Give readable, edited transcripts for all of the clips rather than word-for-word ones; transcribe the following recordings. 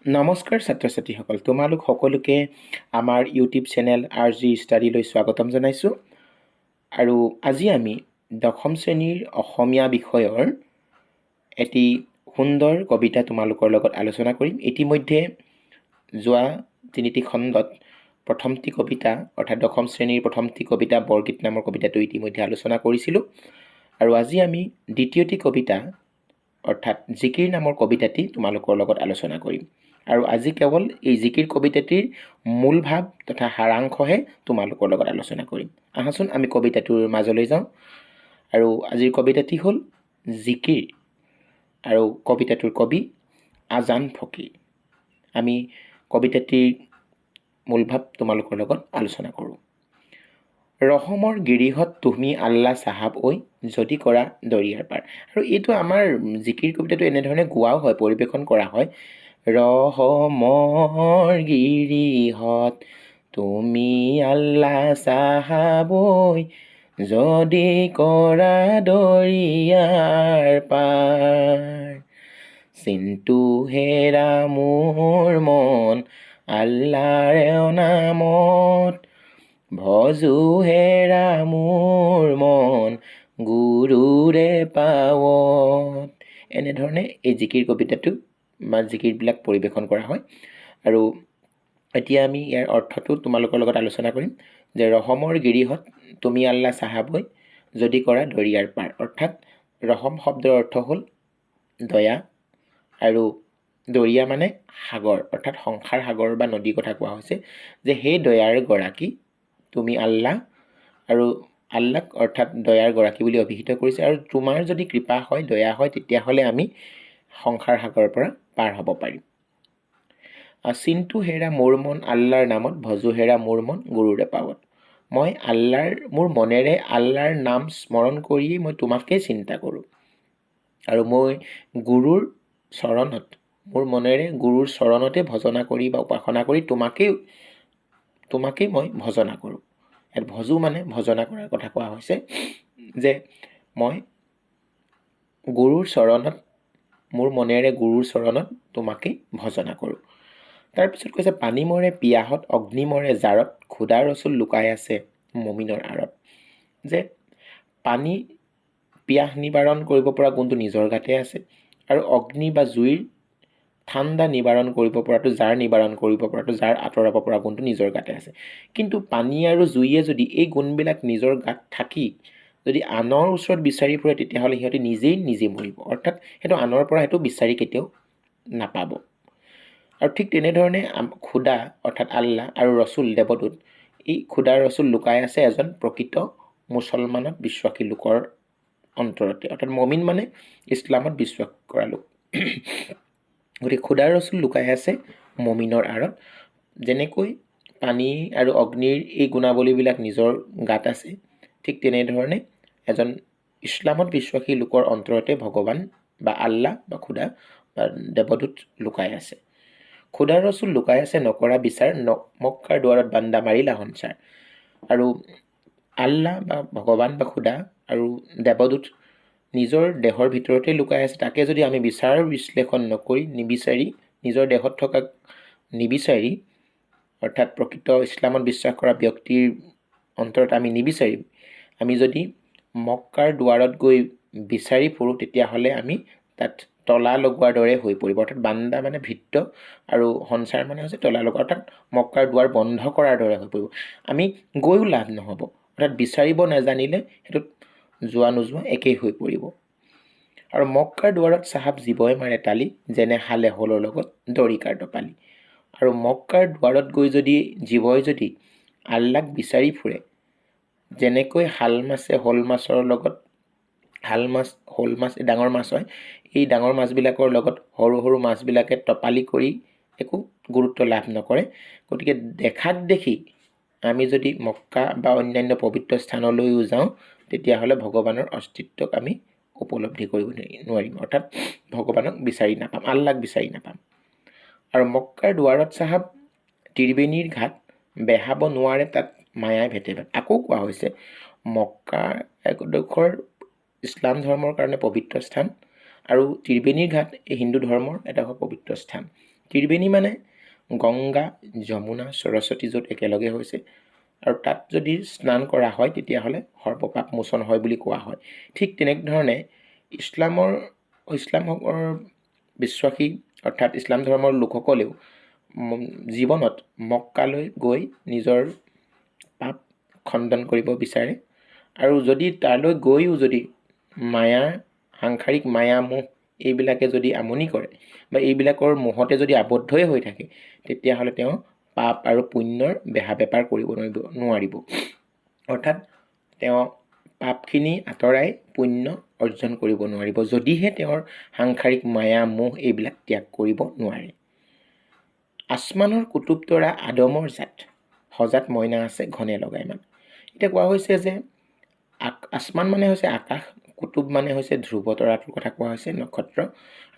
নমস্কাৰ ছাত্ৰ ছাত্ৰীসকল, তোমালোক সকলোকে আমাৰ ইউটিউব চেনেল RG ষ্টাডিলৈ স্বাগতম জনাইছোঁ। আৰু আজি আমি দশম শ্ৰেণীৰ অসমীয়া বিষয়ৰ এটি সুন্দৰ কবিতা তোমালোকৰ লগত আলোচনা কৰিম। ইতিমধ্যে যোৱা তিনিটি খণ্ডত প্ৰথমটি কবিতা অৰ্থাৎ দশম শ্ৰেণীৰ প্ৰথমটি কবিতা বৰগীত নামৰ কবিতাটো ইতিমধ্যে আলোচনা কৰিছিলোঁ। আৰু আজি আমি দ্বিতীয়টি কবিতা অৰ্থাৎ জিকিৰ নামৰ কবিতাটি তোমালোকৰ লগত আলোচনা কৰিম। আৰু আজি কেৱল এই জিকিৰ কবিতাটিৰ মূল ভাৱ তথা সাৰাংশহে তোমালোকৰ লগত আলোচনা কৰিম। আহাচোন আমি কবিতাটোৰ মাজলৈ যাওঁ। আৰু আজিৰ কবিতাটি হ'ল জিকিৰ আৰু কবিতাটোৰ কবি আজান ফকীৰ। আমি কবিতাটিৰ মূল ভাৱ তোমালোকৰ লগত আলোচনা কৰোঁ। ৰহমৰ গিৰিহত তুমি আল্লাহ চাহাব ঐ, যদি কৰা দৰিয়াৰ পাৰ। আৰু এইটো আমাৰ জিকিৰ কবিতাটো এনেধৰণে গোৱাও হয়, পৰিৱেশন কৰা হয়। ৰহমৰ গিৰিহত তুমি আল্লাহ চাহাব ঐ, যদি কৰা দৰিয়াৰ পাৰ। চিন্তু হেৰা মোৰ মন আল্লাহৰে নামত, ভজো হেৰা মোৰ মন গুৰুৰে পাৱত। এনেধৰণে এই জিকিৰ কবিতাটো বা জিকিৰবিলাক পৰিৱেশন কৰা হয়। আৰু এতিয়া আমি ইয়াৰ অৰ্থটো তোমালোকৰ লগত আলোচনা কৰিম যে ৰহমৰ গিৰিহত তুমি আল্লাহ চাহাব ঐ, যদি কৰা দৰিয়াৰ পাৰ। অৰ্থাৎ ৰহম শব্দৰ অৰ্থ হ'ল দয়া, আৰু দৰিয়া মানে সাগৰ, অৰ্থাৎ সংসাৰ সাগৰ বা নদীৰ কথা কোৱা হৈছে। যে সেই দয়াৰ গৰাকী তুমি আল্লাহ, আৰু আল্লাহক অৰ্থাৎ দয়াৰ গৰাকী বুলি অভিহিত কৰিছে। আৰু তোমাৰ যদি কৃপা হয়, দয়া হয়, তেতিয়াহ'লে আমি সংসাৰ সাগৰৰ পৰা পাৰ হ'ব পাৰিম। চিন্তু হেৰা মোৰ মন আল্লাহৰ নামত, ভজো হেৰা মোৰ মন গুৰুৰে পাৱত। মই মোৰ মনেৰে আল্লাহৰ নাম স্মৰণ কৰিয়েই মই তোমাকেই চিন্তা কৰোঁ। আৰু মই গুৰুৰ চৰণত, মোৰ মনেৰে গুৰুৰ চৰণতে ভজনা কৰি বা উপাসনা কৰি তোমাকেই মই ভজনা কৰোঁ। ইয়াত ভজো মানে ভজনা কৰাৰ কথা কোৱা হৈছে। যে মই গুৰুৰ চৰণত, মোৰ মনেৰে গুৰুৰ চৰণত তোমাকেই ভজনা কৰোঁ। তাৰপিছত কৈছে পানী মৰে পিয়াহত, অগ্নি মৰে জাৰত, খুদা ৰচুল লুকাই আছে মমিনৰ আঁৰত। যে পানী পিয়াহ নিবাৰণ কৰিব পৰা গুণটো নিজৰ গাতে আছে, আৰু অগ্নি বা জুইৰ ঠাণ্ডা নিবাৰণ কৰিব পৰাটো, নিবাৰণ কৰিব পৰাটো, আঁতৰাব পৰা গুণটো নিজৰ গাতে আছে। কিন্তু পানী আৰু জুইয়ে যদি এই গুণবিলাক নিজৰ গাত থাকি যদি আনৰ ওচৰত বিচাৰি ফুৰে, তেতিয়াহ'লে সিহঁতে নিজে মৰিব। অৰ্থাৎ সেইটো আনৰ পৰা সেইটো বিচাৰি কেতিয়াও নাপাব। আৰু ঠিক তেনেধৰণে খুদা অৰ্থাৎ আল্লাহ আৰু ৰচুল দেৱদূত, এই খুদা ৰচুল লুকাই আছে এজন প্ৰকৃত মুছলমানত বিশ্বাসী লোকৰ অন্তৰতে। অৰ্থাৎ মমিন মানে ইছলামত বিশ্বাস কৰা লোক। গতিকে খুদা ৰচুল লুকাই আছে মমিনৰ আঁৰত। যেনেকৈ পানী আৰু অগ্নিৰ এই গুণাৱলীবিলাক নিজৰ গাত আছে, ঠিক তেনেধৰণে এজন ইছলামত বিশ্বাসী লোকৰ অন্তৰতে ভগৱান বা আল্লাহ বা খুদা বা দেৱদূত লুকাই আছে। খুদা ৰচুল লুকাই আছে নকৰা বিচাৰ, মক্কাৰ দুৱাৰত বান্দা মাৰিলা সঞ্চাৰ। আৰু আল্লাহ বা ভগৱান বা খুদা আৰু দেৱদূত নিজৰ দেহৰ ভিতৰতে লুকাই আছে। তাকে যদি আমি বিচাৰ বিশ্লেষণ নকৰি, নিজৰ দেহত থকা নিবিচাৰি, অৰ্থাৎ প্ৰকৃত ইছলামত বিশ্বাস কৰা ব্যক্তিৰ অন্তৰত আমি নিবিচাৰি, আমি যদি মক্কাৰ দুৱাৰত গৈ বিচাৰি ফুৰোঁ, তেতিয়াহ'লে আমি তাত তলা লগোৱাৰ দৰে হৈ পৰিব। অৰ্থাৎ বান্দা মানে ভৃত্য, আৰু সঞ্চাৰ মানে হৈছে তলা লগোৱা, অৰ্থাৎ মক্কাৰ দুৱাৰ বন্ধ কৰাৰ দৰে হৈ পৰিব। আমি গৈও লাভ নহ'ব। অৰ্থাৎ বিচাৰিব নাজানিলে সেইটোত যোৱা নোযোৱা একেই হৈ পৰিব। আৰু মক্কাৰ দুৱাৰত চাহাব জীৱই মাৰে তালি, যেনে হালে হলৰ লগত দৰিকাৰ দপালি। আৰু মক্কাৰ দুৱাৰত গৈ যদি জীৱই যদি আল্লাহক বিচাৰি ফুৰে, যেনেকৈ শ'ল মাছৰ লগত, শ'ল মাছ ডাঙৰ মাছ হয়, এই ডাঙৰ মাছবিলাকৰ লগত সৰু সৰু মাছবিলাকে টপালি কৰি একো গুৰুত্ব লাভ নকৰে। গতিকে দেখাক দেখি আমি যদি মক্কা বা অন্যান্য পবিত্ৰ স্থানলৈও যাওঁ, তেতিয়াহ'লে ভগৱানৰ অস্তিত্বক আমি উপলব্ধি কৰিব নোৱাৰিম। অৰ্থাৎ ভগৱানক বিচাৰি নাপাম, আল্লাহক বিচাৰি নাপাম। আৰু মক্কাৰ দুৱাৰত চাহাব ত্ৰিবেণীৰ ঘাট, বেহাব নোৱাৰে তাত মায়াই ভেটে ভাট। আকৌ কোৱা হৈছে মক্কা এডোখৰ ইছলাম ধৰ্মৰ কাৰণে পবিত্ৰ স্থান, আৰু ত্ৰিবেণীৰ ঘাট এই হিন্দু ধৰ্মৰ এডোখৰ পবিত্ৰ স্থান। ত্ৰিবেণী মানে গংগা, যমুনা, সৰস্বতী য'ত একেলগে হৈছে আৰু তাত যদি স্নান কৰা হয় তেতিয়াহ'লে সৰ্বপাপ মোচন হয় বুলি কোৱা হয়। ঠিক তেনেধৰণে ইছলামৰ বিশ্বাসী অৰ্থাৎ ইছলাম ধৰ্মৰ লোকসকলেও জীৱনত মক্কালৈ গৈ নিজৰ পাপ খণ্ডন কৰিব বিচাৰে আৰু যদি তালৈ গৈও যদি সাংসাৰিক মায়া মোহ এইবিলাকে যদি আমনি কৰে বা এইবিলাকৰ মোহতে যদি আবদ্ধই হৈ থাকে তেতিয়াহ'লে তেওঁ পাপ আৰু পুণ্যৰ বেহা বেপাৰ কৰিব নোৱাৰিব। অৰ্থাৎ তেওঁ পাপখিনি আঁতৰাই পুণ্য অৰ্জন কৰিব নোৱাৰিব যদিহে তেওঁৰ সাংসাৰিক মায়া মোহ এইবিলাক ত্যাগ কৰিব নোৱাৰে। আসমানৰ কুতুব তৰা আদমৰ জাত, সজাত মইনা আছে ঘনে লগাই মান। এতিয়া কোৱা হৈছে যে আসমান মানে হৈছে আকাশ, কুতুব মানে হৈছে ধ্ৰুৱ তৰাটোৰ কথা কোৱা হৈছে, নক্ষত্ৰ,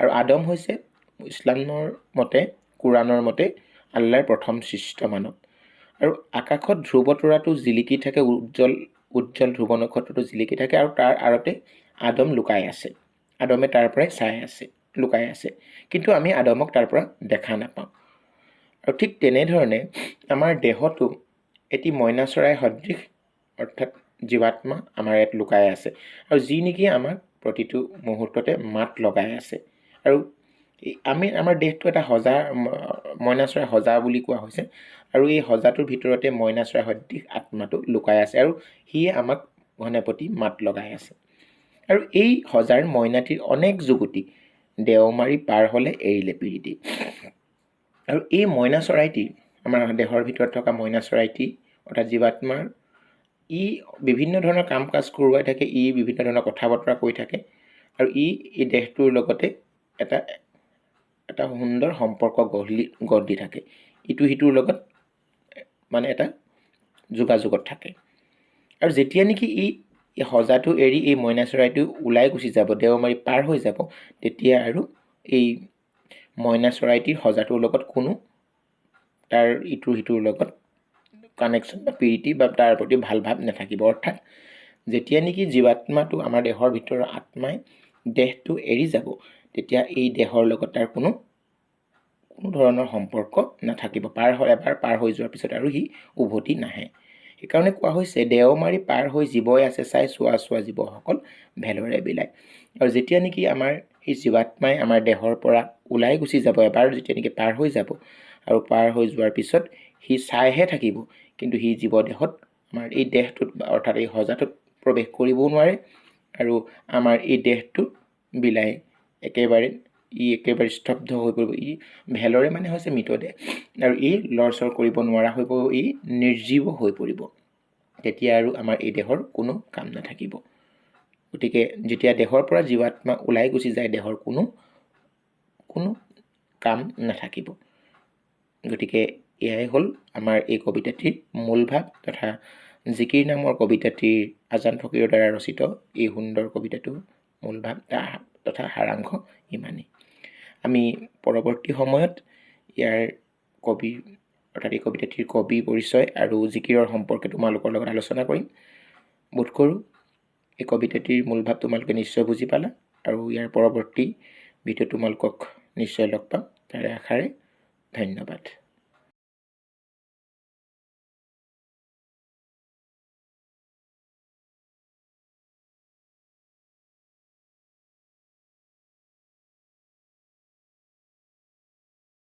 আৰু আদম হৈছে ইছলামৰ মতে, কোৰাণৰ মতে আল্লাহৰ প্ৰথম সৃষ্ট মানৱ। আৰু আকাশত ধ্ৰুৱ তৰাটো জিলিকি থাকে, উজ্জ্বল ধ্ৰুৱ নক্ষত্ৰটো জিলিকি থাকে আৰু তাৰ আঁৰতে আদম লুকাই আছে। আদমে তাৰ পৰাই লুকাই আছে, কিন্তু আমি আদমক তাৰ পৰা দেখা নাপাওঁ। আৰু ঠিক তেনেধৰণে আমাৰ দেহতো এটি মইনা চৰাই সদৃশ অৰ্থাৎ জীৱাত্মা আমাৰ ইয়াত লুকাই আছে আৰু যি নেকি আমাক প্ৰতিটো মুহূৰ্ততে মাত লগাই আছে। আৰু আমাৰ দেহটো এটা মইনা চৰাই সজা বুলি কোৱা হৈছে আৰু এই সজাটোৰ ভিতৰতে মইনা চৰাই সদৃশ আত্মাটো লুকাই আছে আৰু সিয়ে আমাক ঘনেপতি মাত লগাই আছে। আৰু এই সজাৰ মইনাটিৰ অনেক যুগুতি দেওমাৰি পাৰ হ'লে এৰিলে পিৰিতি। আৰু এই মইনা চৰাইটি, আমাৰ দেহৰ ভিতৰত থকা মইনা চৰাইটি অৰ্থাৎ জীৱাত্মাৰ, ই বিভিন্ন ধৰণৰ কাম কাজ কৰোৱাই থাকে, ই বিভিন্ন ধৰণৰ কথা বতৰা কৈ থাকে আৰু এই দেহটোৰ লগতে এটা সুন্দৰ সম্পৰ্ক গঢ় দি থাকে, ইটো সিটোৰ লগত মানে এটা যোগাযোগত থাকে। আৰু যেতিয়া নেকি এই সজাটো এৰি এই মইনা চৰাইটো ওলাই গুচি যাব, দেওমাৰি পাৰ হৈ যাব, তেতিয়া আৰু এই মইনা চৰাইটিৰ সজাটোৰ লগত কোনো তাৰ ইটোৰ সিটোৰ লগত কানেকশ্যন বা প্ৰীতি বা তাৰ প্ৰতি ভাল ভাৱ নাথাকিব। অৰ্থাৎ যেতিয়া নেকি জীৱাত্মাটো, আমাৰ দেহৰ ভিতৰৰ আত্মাই দেহটো এৰি যাব, তেতিয়া এই দেহৰ লগত তাৰ কোনো ধৰণৰ সম্পৰ্ক নাথাকিব। এবাৰ পাৰ হৈ যোৱাৰ পিছত আৰু সি উভতি নাহে। সেইকাৰণে কোৱা হৈছে দেওমাৰি পাৰ হৈ জীৱই আছে চাই, চোৱা জীৱসকল ভেলৰে বিলাই। আৰু যেতিয়া নেকি আমাৰ সেই জীৱাত্মাই আমাৰ দেহৰ পৰা ওলাই গুচি যাব, এবাৰ যেতিয়া নেকি পাৰ হৈ যাব আৰু পাৰ হৈ যোৱাৰ পিছত সি চাইহে থাকিব, কিন্তু সি জীৱদেহত আমাৰ এই দেহটোত অৰ্থাৎ এই সজাটোত প্ৰৱেশ কৰিবও নোৱাৰে আৰু আমাৰ এই দেহটো বিলাই একেবাৰে স্তব্ধ হৈ পৰিব। ই ভেলৰে মানে হৈছে মৃতদেহ আৰু ই লৰচৰ কৰিব নোৱাৰা হৈ পৰিব, ই নিৰ্জীৱ হৈ পৰিব। তেতিয়া আৰু আমাৰ এই দেহৰ কোনো কাম নাথাকিব। গতিকে যেতিয়া দেহৰ পৰা জীৱাত্মা ওলাই গুচি যায়, দেহৰ কোনো কাম নাথাকিব। গতিকে এয়াই হ'ল আমাৰ এই কবিতাটিৰ মূল ভাৱ তথা জিকিৰ নামৰ কবিতাটিৰ আজান ফকীৰৰ দ্বাৰা ৰচিত এই সুন্দৰ কবিতাটোৰ মূল ভাৱ তথা সাৰাংশ ইমানেই। আমি পৰৱৰ্তী সময়ত ইয়াৰ এই কবিতাটিৰ কবি পৰিচয় আৰু জিকিৰৰ সম্পৰ্কে তোমালোকৰ লগত আলোচনা কৰিম। বোধ কৰোঁ এই কবিতাটিৰ মূল ভাৱ তোমালোকে নিশ্চয় বুজি পালা আৰু ইয়াৰ পৰৱৰ্তী ভিডিঅ' তোমালোকক নিশ্চয় লগ পাম, তাৰে আশাৰে ধন্যবাদ।